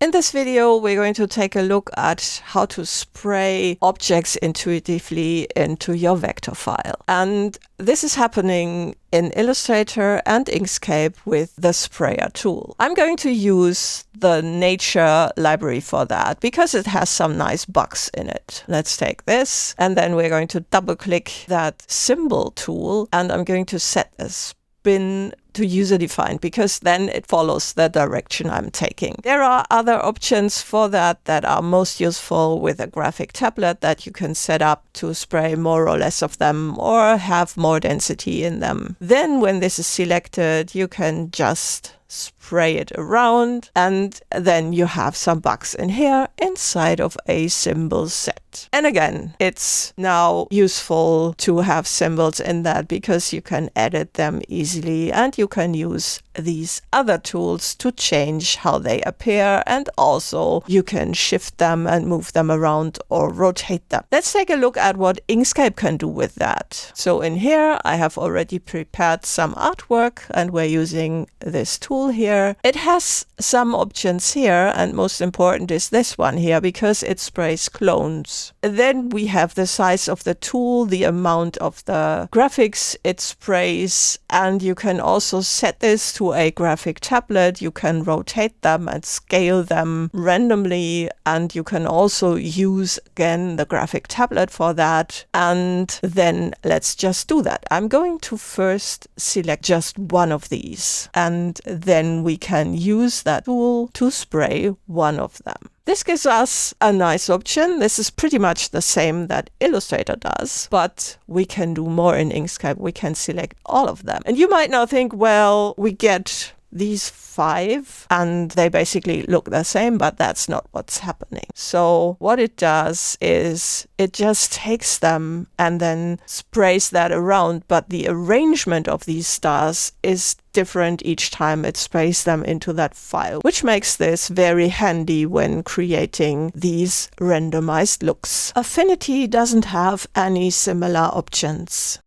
In this video, we're going to take a look at how to spray objects intuitively into your vector file. And this is happening in Illustrator and Inkscape with the sprayer tool. I'm going to use the nature library for that because it has some nice bugs in it. Let's take this, and then we're going to double click that symbol tool, and I'm going to set a spin to user defined because then it follows the direction I'm taking. There are other options for that are most useful with a graphic tablet that you can set up to spray more or less of them or have more density in them. Then when this is selected, you can just spray it around, and then you have some bugs in here inside of a symbol set. And again, it's now useful to have symbols in that because you can edit them easily and you can use these other tools to change how they appear, and also you can shift them and move them around or rotate them. Let's take a look at what Inkscape can do with that. So in here, I have already prepared some artwork and we're using this tool here. It has some options here, and most important is this one here because it sprays clones. Then we have the size of the tool, the amount of the graphics it sprays, and you can also set this to a graphic tablet. You can rotate them and scale them randomly, and you can also use again the graphic tablet for that. And then let's just do that. I'm going to first select just one of these, and then we can use that tool to spray one of them. This gives us a nice option. This is pretty much the same that Illustrator does, but we can do more in Inkscape. We can select all of them. And you might now think, well, we get these 5 and they basically look the same, but that's not what's happening. So what it does is it just takes them and then sprays that around, but the arrangement of these stars is different each time it sprays them into that file, which makes this very handy when creating these randomized looks. Affinity doesn't have any similar options.